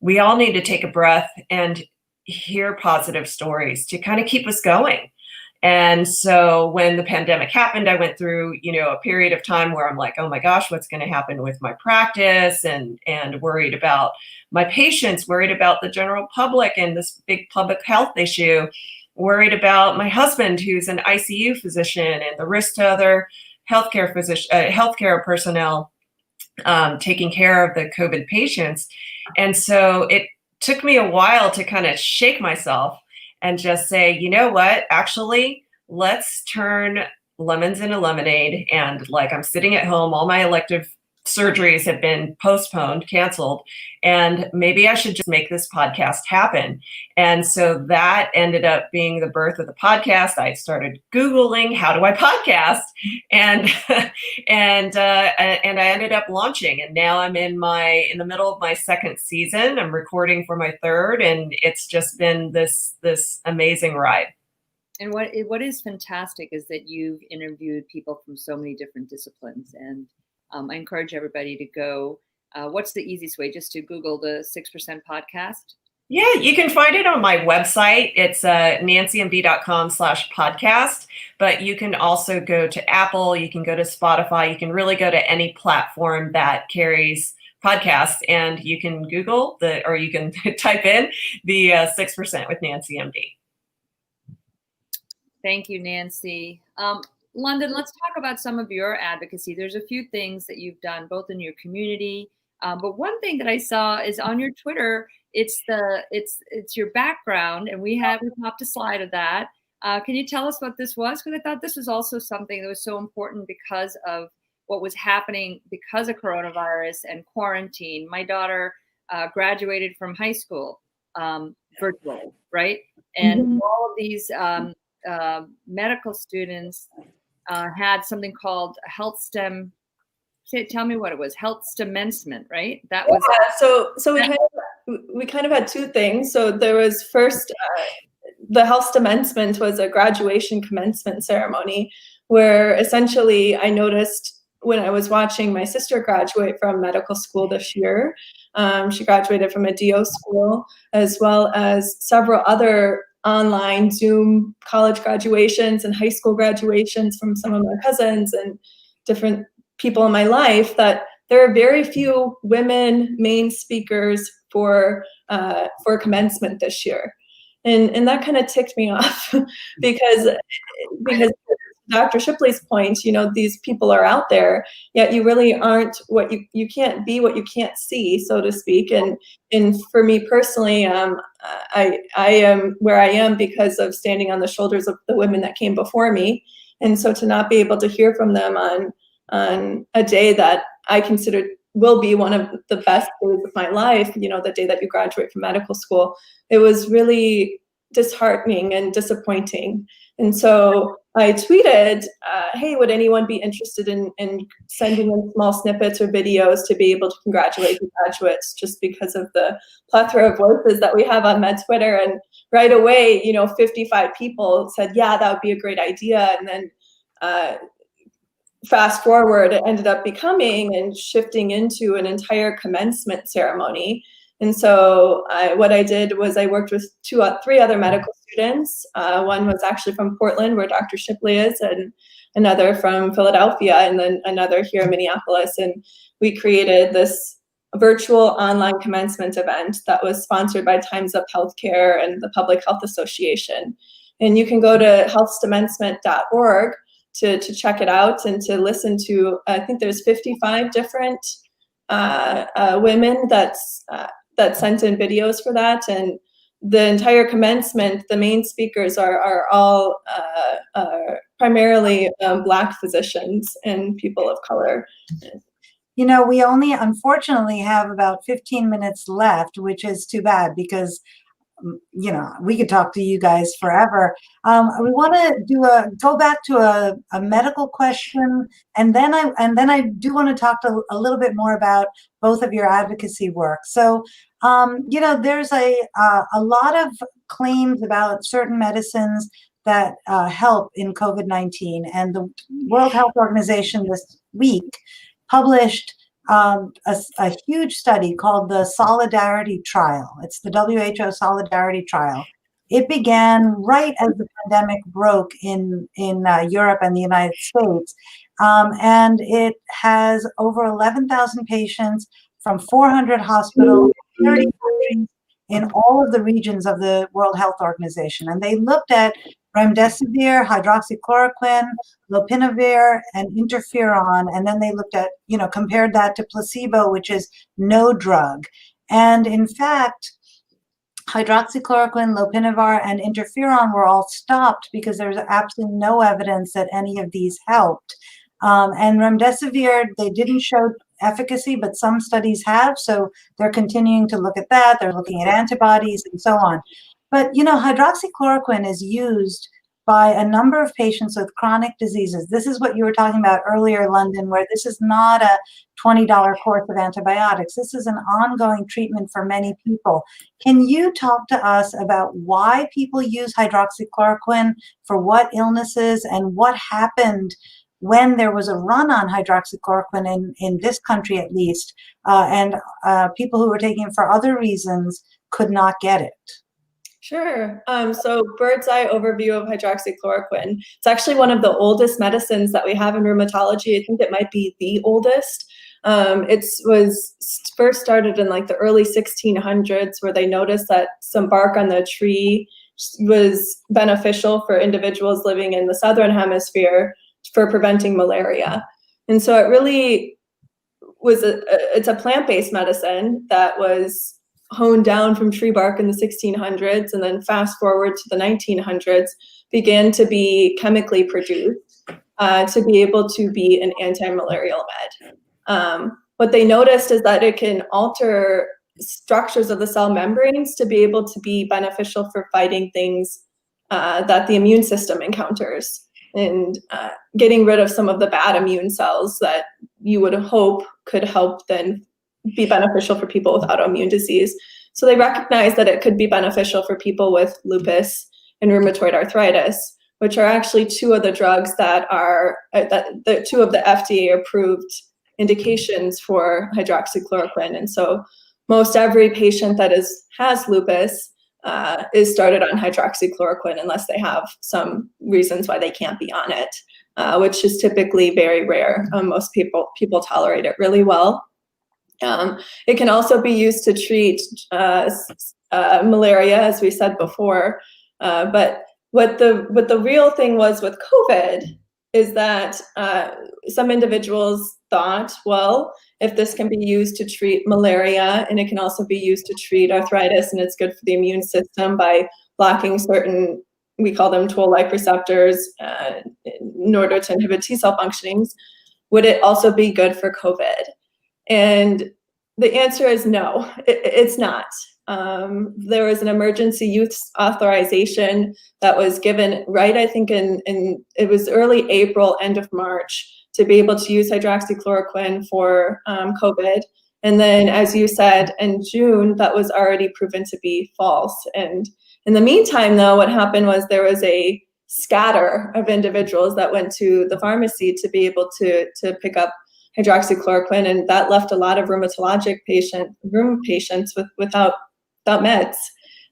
we all need to take a breath and hear positive stories to kind of keep us going. And so when the pandemic happened, I went through, a period of time where I'm like, oh my gosh, what's going to happen with my practice, and worried about my patients, worried about the general public and this big public health issue, worried about my husband, who's an ICU physician, and the risk to other healthcare personnel taking care of the COVID patients. And so it took me a while to kind of shake myself and just say, you know what, actually, let's turn lemons into lemonade. And like, I'm sitting at home, all my elective surgeries have been postponed, canceled, and maybe I should just make this podcast happen. And so that ended up being the birth of the podcast. I started Googling, how do I podcast? And I ended up launching, and now I'm in the middle of my second season. I'm recording for my third, and it's just been this amazing ride.
And what is fantastic is that you've interviewed people from so many different disciplines, and I encourage everybody to go. What's the easiest way? Just to Google the 6% podcast?
Yeah, you can find it on my website. It's nancymd.com/podcast. But you can also go to Apple. You can go to Spotify. You can really go to any platform that carries podcasts, and you can Google or you can type in the 6% with Nancy MD.
Thank you, Nancy. Londyn, let's talk about some of your advocacy. There's a few things that you've done both in your community, but one thing that I saw is on your Twitter. It's your background, and we popped a slide of that. Can you tell us what this was? Because I thought this was also something that was so important because of what was happening because of coronavirus and quarantine. My daughter graduated from high school virtually, right? And all of these medical students had something called health STEM. Tell me what it was. Health STEMencement, right? That was
so we kind of had two things. So there was first the health STEMencement was a graduation commencement ceremony where essentially I noticed when I was watching my sister graduate from medical school this year. She graduated from a DO school, as well as several other online Zoom college graduations and high school graduations from some of my cousins and different people in my life, that there are very few women main speakers for commencement this year. And that kind of ticked me off because Dr. Shipley's point, these people are out there, yet you really aren't you can't be what you can't see, so to speak. And for me personally, I am where I am because of standing on the shoulders of the women that came before me. And so to not be able to hear from them on a day that I considered will be one of the best days of my life, the day that you graduate from medical school. It was really disheartening and disappointing. And so I tweeted, hey, would anyone be interested in sending in small snippets or videos to be able to congratulate the graduates, just because of the plethora of voices that we have on Med Twitter. And right away, 55 people said, yeah, that would be a great idea. And then fast forward, it ended up becoming and shifting into an entire commencement ceremony. And so what I did was I worked with three other medical students. One was actually from Portland, where Dr. Shipley is, and another from Philadelphia, and then another here in Minneapolis. And we created this virtual online commencement event that was sponsored by Time's Up Healthcare and the Public Health Association. And you can go to healthsdimencement.org to check it out and to listen to, I think there's 55 different women that sent in videos for that. And the entire commencement, the main speakers are all primarily Black physicians and people of color.
We only unfortunately have about 15 minutes left, which is too bad, because we could talk to you guys forever. We want to go back to a medical question, and then I do want to talk a little bit more about both of your advocacy work. So, there's a lot of claims about certain medicines that help in COVID-19, and the World Health Organization this week published a huge study called the Solidarity Trial. It's the WHO Solidarity Trial. It began right as the pandemic broke in Europe and the United States, and it has over 11,000 patients from 400 hospitals, 30 countries in all of the regions of the World Health Organization. And they looked at remdesivir, hydroxychloroquine, lopinavir, and interferon. And then they looked at, compared that to placebo, which is no drug. And in fact, hydroxychloroquine, lopinavir, and interferon were all stopped because there was absolutely no evidence that any of these helped. And remdesivir, they didn't show efficacy, but some studies have. So they're continuing to look at that. They're looking at antibodies and so on. But, hydroxychloroquine is used by a number of patients with chronic diseases. This is what you were talking about earlier, Londyn, where this is not a $20 course of antibiotics. This is an ongoing treatment for many people. Can you talk to us about why people use hydroxychloroquine, for what illnesses, and what happened when there was a run on hydroxychloroquine in this country, at least, and people who were taking it for other reasons could not get it?
Sure. So bird's eye overview of hydroxychloroquine. It's actually one of the oldest medicines that we have in rheumatology. I think it might be the oldest. It was first started in like the early 1600s, where they noticed that some bark on the tree was beneficial for individuals living in the southern hemisphere for preventing malaria. And so it really was it's a plant-based medicine that was honed down from tree bark in the 1600s, and then fast forward to the 1900s, began to be chemically produced to be able to be an anti-malarial med. What they noticed is that it can alter structures of the cell membranes to be able to be beneficial for fighting things that the immune system encounters, and getting rid of some of the bad immune cells that you would hope could help then be beneficial for people with autoimmune disease. So they recognized that it could be beneficial for people with lupus and rheumatoid arthritis, which are actually two of the drugs that are the two of the FDA approved indications for hydroxychloroquine. And so most every patient that has lupus is started on hydroxychloroquine unless they have some reasons why they can't be on it, which is typically very rare. Most people tolerate it really well. It can also be used to treat malaria, as we said before. But what the real thing was with COVID is that some individuals thought, well, if this can be used to treat malaria, and it can also be used to treat arthritis, and it's good for the immune system by blocking certain, we call them toll-like receptors, in order to inhibit T cell functionings, would it also be good for COVID? And the answer is no, it's not. There was an emergency use authorization that was given I think in it was early April, end of March, to be able to use hydroxychloroquine for COVID. And then, as you said, in June, that was already proven to be false. And in the meantime, though, what happened was there was a scatter of individuals that went to the pharmacy to be able to pick up hydroxychloroquine, and that left a lot of rheumatologic rheum patients without meds.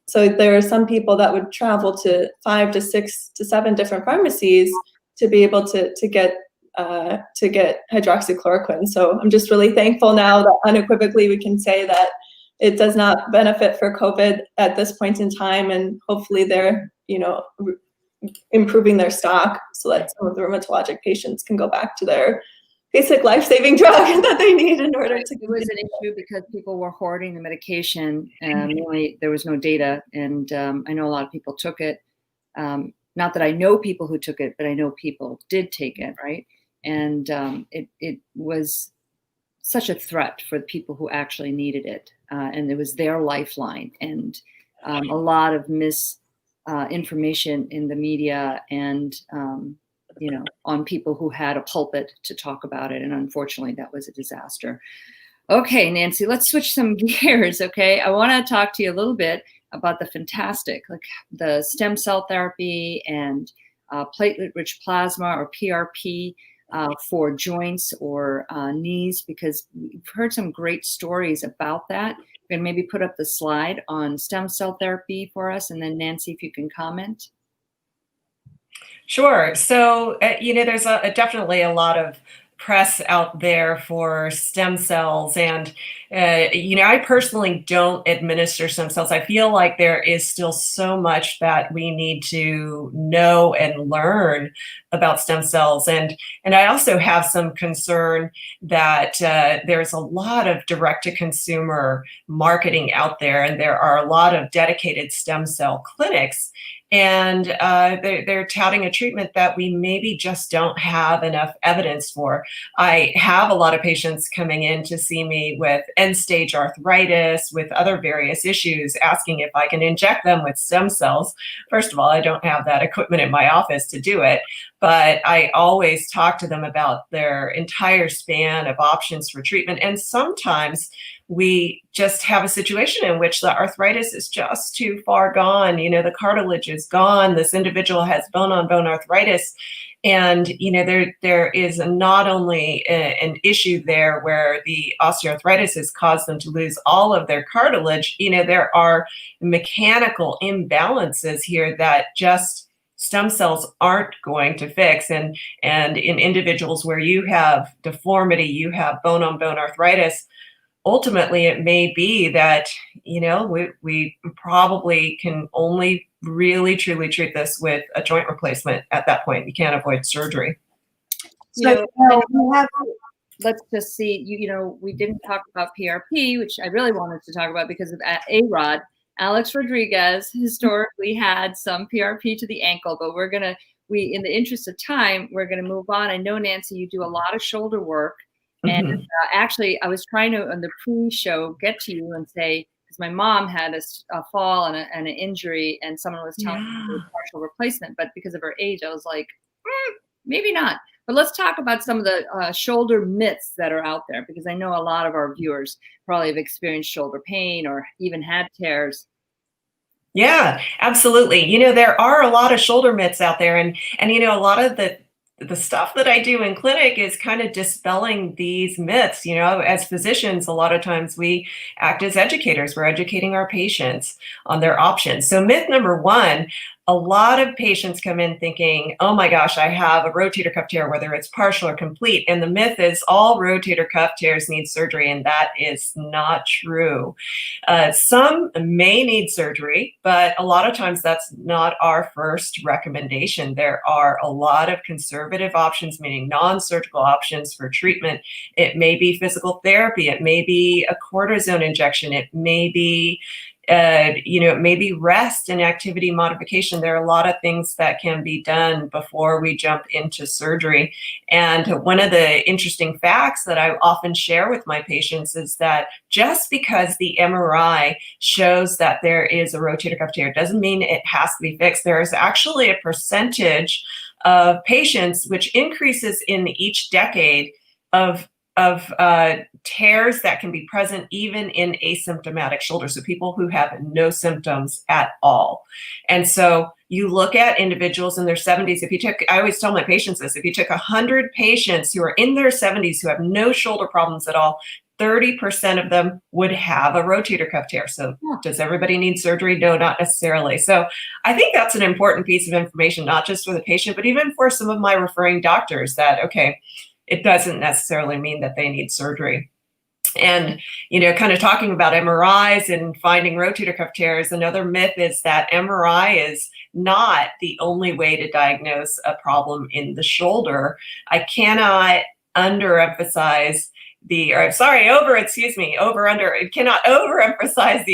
So there are some people that would travel to 5 to 6 to 7 different pharmacies to be able to get hydroxychloroquine. So I'm just really thankful now that unequivocally we can say that it does not benefit for COVID at this point in time, and hopefully they're improving their stock so that some of the rheumatologic patients can go back to their basic life-saving drug that they need in order to.
It was an issue because people were hoarding the medication, and really there was no data. And I know a lot of people took it. Not that I know people who took it, but I know people did take it, right? And it was such a threat for the people who actually needed it, and it was their lifeline. And a lot of misinformation in the media and on people who had a pulpit to talk about it. And unfortunately, that was a disaster. Okay, Nancy, let's switch some gears, okay? I want to talk to you a little bit about the fantastic, like the stem cell therapy and platelet-rich plasma, or PRP, for joints or knees, because we've heard some great stories about that. We're going to maybe put up the slide on stem cell therapy for us, and then Nancy, if you can comment.
Sure. So, there's definitely a lot of press out there for stem cells. And, I personally don't administer stem cells. I feel like there is still so much that we need to know and learn about stem cells. And I also have some concern that there's a lot of direct-to-consumer marketing out there, and there are a lot of dedicated stem cell clinics. And they're touting a treatment that we maybe just don't have enough evidence for. I have a lot of patients coming in to see me with end-stage arthritis, with other various issues, asking if I can inject them with stem cells. First of all, I don't have that equipment in my office to do it, but I always talk to them about their entire span of options for treatment. And sometimes we just have a situation in which the arthritis is just too far gone. The cartilage is gone. This individual has bone-on-bone arthritis. And, there is not only an issue there where the osteoarthritis has caused them to lose all of their cartilage. There are mechanical imbalances here that just stem cells aren't going to fix. And in individuals where you have deformity, you have bone-on-bone arthritis, ultimately, it may be that, we probably can only really truly treat this with a joint replacement at that point. You can't avoid surgery.
Let's just see, we didn't talk about PRP, which I really wanted to talk about because of A-Rod. Alex Rodriguez historically had some PRP to the ankle, but in the interest of time, we're going to move on. I know, Nancy, you do a lot of shoulder work. And actually, I was trying to, on the pre-show, get to you and say, because my mom had a fall and an injury, and someone was telling me to do a partial replacement. But because of her age, I was like, maybe not. But let's talk about some of the shoulder myths that are out there, because I know a lot of our viewers probably have experienced shoulder pain or even had tears.
Yeah, absolutely. There are a lot of shoulder myths out there. And a lot of the stuff that I do in clinic is kind of dispelling these myths. As physicians, a lot of times we act as educators. We're educating our patients on their options. So myth number one, a lot of patients come in thinking, oh my gosh, I have a rotator cuff tear, whether it's partial or complete. And the myth is all rotator cuff tears need surgery, and that is not true. Some may need surgery, but a lot of times that's not our first recommendation. There are a lot of conservative options, meaning non-surgical options for treatment. It may be physical therapy. It may be a cortisone injection. It may be maybe rest and activity modification. There are a lot of things that can be done before we jump into surgery. And one of the interesting facts that I often share with my patients is that just because the MRI shows that there is a rotator cuff tear doesn't mean it has to be fixed. There is actually a percentage of patients, which increases in each decade, of tears that can be present even in asymptomatic shoulders, so people who have no symptoms at all. And so you look at individuals in their 70s. I always tell my patients this, if you took 100 patients who are in their 70s who have no shoulder problems at all, 30% of them would have a rotator cuff tear. So does everybody need surgery? No, not necessarily. So I think that's an important piece of information, not just for the patient, but even for some of my referring doctors, that, okay, it doesn't necessarily mean that they need surgery. And, kind of talking about MRIs and finding rotator cuff tears, another myth is that MRI is not the only way to diagnose a problem in the shoulder. I cannot overemphasize the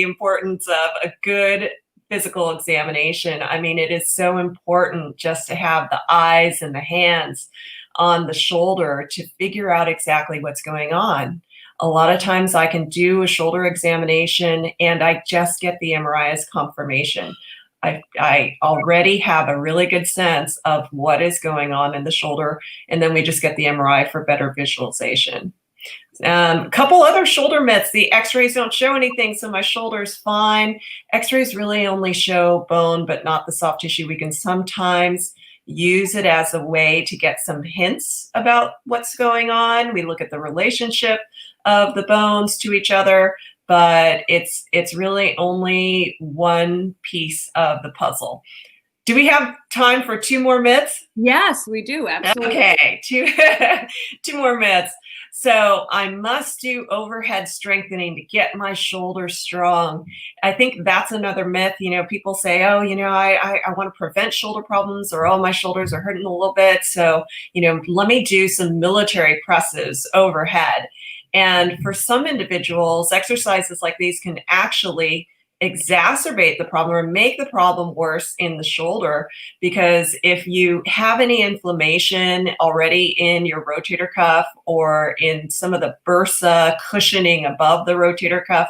importance of a good physical examination. I mean, it is so important just to have the eyes and the hands on the shoulder to figure out exactly what's going on. A lot of times I can do a shoulder examination and I just get the MRI as confirmation. I already have a really good sense of what is going on in the shoulder, and then we just get the MRI for better visualization. Couple other shoulder myths. The x-rays don't show anything, so my shoulder's fine. X-rays really only show bone, but not the soft tissue. We can sometimes use it as a way to get some hints about what's going on. We look at the relationship of the bones to each other, but it's really only one piece of the puzzle. Do we have time for two more myths?
Yes, we do. Absolutely.
Okay, two more myths. So I must do overhead strengthening to get my shoulders strong. I think that's another myth. People say, oh, I want to prevent shoulder problems, or, oh, my shoulders are hurting a little bit, so, let me do some military presses overhead. And for some individuals, exercises like these can actually exacerbate the problem or make the problem worse in the shoulder, because if you have any inflammation already in your rotator cuff or in some of the bursa cushioning above the rotator cuff,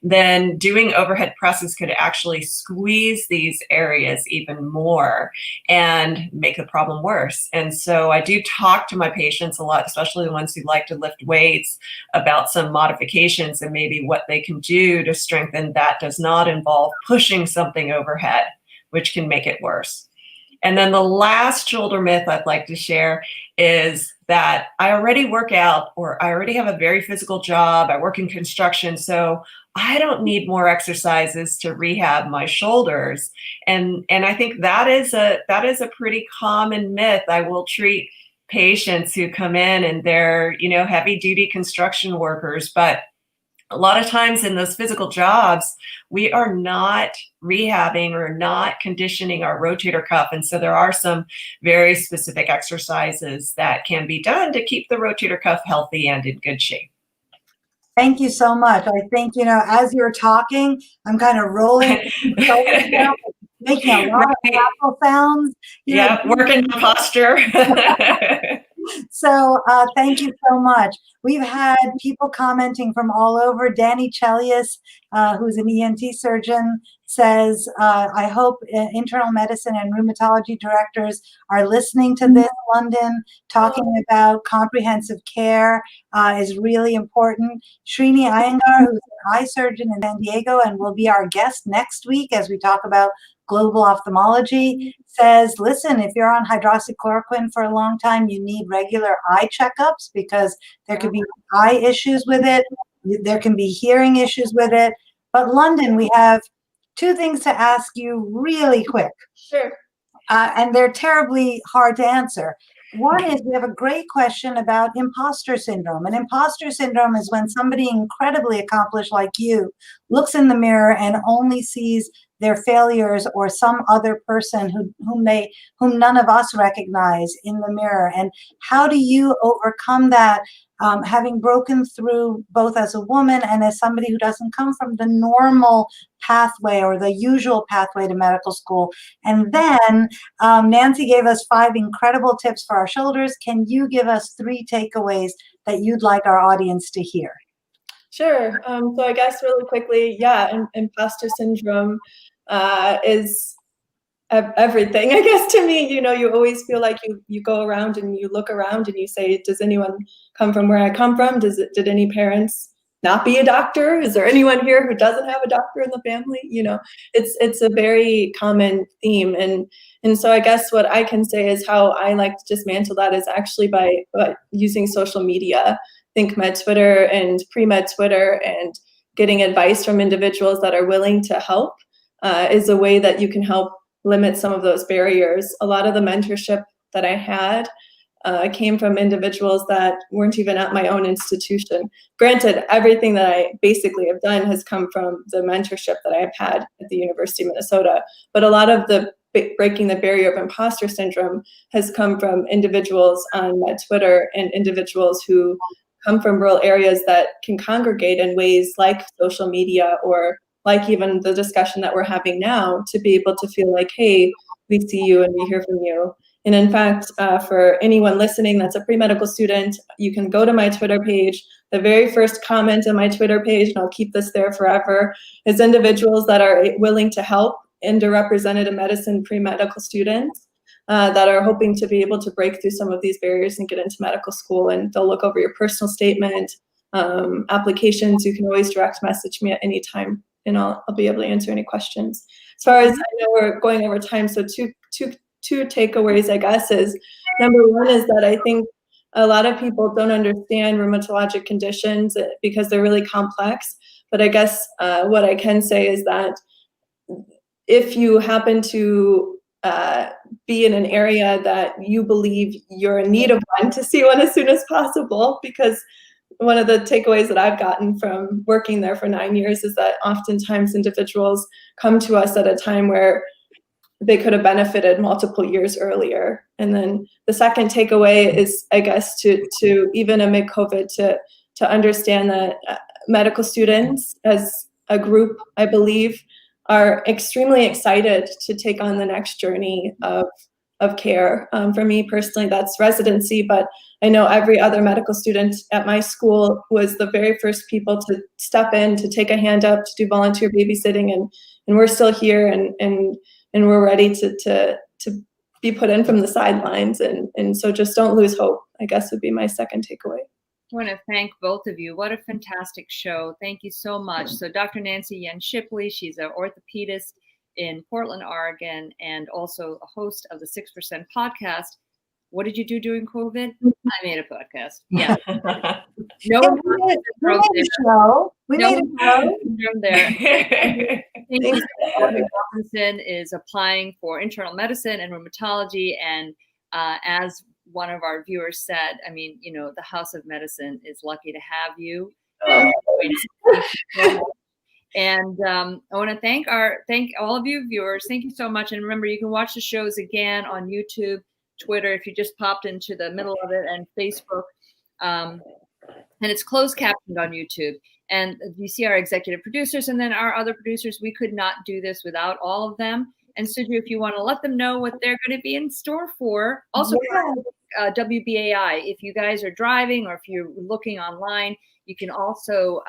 then doing overhead presses could actually squeeze these areas even more and make the problem worse. And so I do talk to my patients a lot, especially the ones who like to lift weights, about some modifications and maybe what they can do to strengthen that does not involve pushing something overhead, which can make it worse. And then the last shoulder myth I'd like to share is that I already work out, or I already have a very physical job. I work in construction, so I don't need more exercises to rehab my shoulders. And I think that is a pretty common myth. I will treat patients who come in and they're, heavy duty construction workers, but a lot of times in those physical jobs, we are not rehabbing or not conditioning our rotator cuff. And so there are some very specific exercises that can be done to keep the rotator cuff healthy and in good shape.
Thank you so much. I think, as you're talking, I'm kind of rolling, making a lot of natural sounds.
Working the posture.
So thank you so much. We've had people commenting from all over. Danny Chelius, who's an ENT surgeon, says, I hope internal medicine and rheumatology directors are listening to this. London, talking about comprehensive care is really important. Srini Iyengar, who's an eye surgeon in San Diego and will be our guest next week as we talk about global ophthalmology, says, listen, if you're on hydroxychloroquine for a long time, you need regular eye checkups because there could be eye issues with it. There can be hearing issues with it. But London, we have two things to ask you really quick.
Sure.
And they're terribly hard to answer. One is, we have a great question about imposter syndrome. And imposter syndrome is when somebody incredibly accomplished like you looks in the mirror and only sees their failures or some other person whom none of us recognize in the mirror. And how do you overcome that having broken through both as a woman and as somebody who doesn't come from the normal pathway or the usual pathway to medical school. And then Nancy gave us 5 incredible tips for our shoulders. Can you give us 3 takeaways that you'd like our audience to hear?
Sure. So I guess really quickly, imposter syndrome is everything. I guess to me, you always feel like you go around and you look around and you say, does anyone come from where I come from? Did any parents not be a doctor? Is there anyone here who doesn't have a doctor in the family? It's a very common theme. And so I guess what I can say is how I like to dismantle that is actually by using social media. Think med Twitter and pre-med Twitter and getting advice from individuals that are willing to help is a way that you can help limit some of those barriers. A lot of the mentorship that I had came from individuals that weren't even at my own institution. Granted, everything that I basically have done has come from the mentorship that I've had at the University of Minnesota, but a lot of the breaking the barrier of imposter syndrome has come from individuals on Twitter and individuals who come from rural areas that can congregate in ways like social media or like even the discussion that we're having now, to be able to feel like, hey, we see you and we hear from you. And in fact, for anyone listening that's a pre-medical student, you can go to my Twitter page. The very first comment on my Twitter page, and I'll keep this there forever, is individuals that are willing to help underrepresented medicine pre-medical students that are hoping to be able to break through some of these barriers and get into medical school. And they'll look over your personal statement, applications. You can always direct message me at any time, and I'll be able to answer any questions. As far as I know, we're going over time, so two takeaways, I guess, is number one is that I think a lot of people don't understand rheumatologic conditions because they're really complex. But I guess what I can say is that if you happen to be in an area that you believe you're in need of one, to see one as soon as possible, because one of the takeaways that I've gotten from working there for 9 years is that oftentimes individuals come to us at a time where they could have benefited multiple years earlier. And then the second takeaway is, I guess, to even amid COVID, to understand that medical students as a group, I believe, are extremely excited to take on the next journey of care. For me personally, that's residency, but I know every other medical student at my school was the very first people to step in, to take a hand up, to do volunteer babysitting, and we're still here and we're ready to be put in from the sidelines. And so just don't lose hope, I guess, would be my second takeaway.
I want to thank both of you. What a fantastic show. Thank you so much. So Dr. Nancy Yen Shipley, she's an orthopedist in Portland, Oregon, and also a host of the 6% podcast. What did you do during COVID? I made a podcast. Yeah. No one
we made a show. We made a show.
There. Londyn Robinson is applying for internal medicine and rheumatology. And as one of our viewers said, I mean, the House of Medicine is lucky to have you. And I want to thank all of you viewers. Thank you so much. And remember, you can watch the shows again on YouTube, Twitter, if you just popped into the middle of it, and Facebook. And it's closed captioned on YouTube. And you see our executive producers and then our other producers. We could not do this without all of them. And Suju, if you want to let them know what they're going to be in store for. Also, WBAI, if you guys are driving or if you're looking online, you can also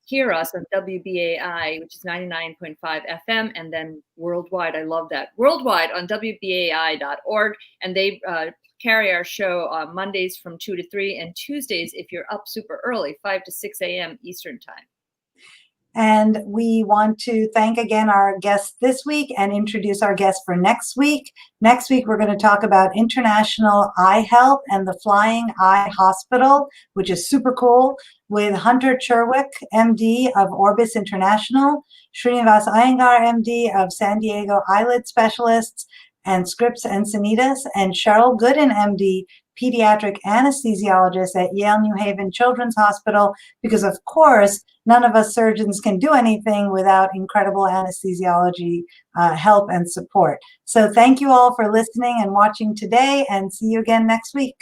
hear us on WBAI, which is 99.5 FM, and then worldwide. I love that. Worldwide on WBAI.org. And they carry our show on Mondays from 2 to 3 and Tuesdays, if you're up super early, 5 to 6 a.m. Eastern time.
And we want to thank again our guests this week and introduce our guest for next week. Next week, we're going to talk about international eye health and the Flying Eye Hospital, which is super cool, with Hunter Cherwick, MD of Orbis International, Srinivas Iyengar, MD of San Diego Eyelid Specialists, and Scripps Encinitas, and Cheryl Gooden, MD, pediatric anesthesiologist at Yale New Haven Children's Hospital, because of course, none of us surgeons can do anything without incredible anesthesiology help and support. So thank you all for listening and watching today, and see you again next week.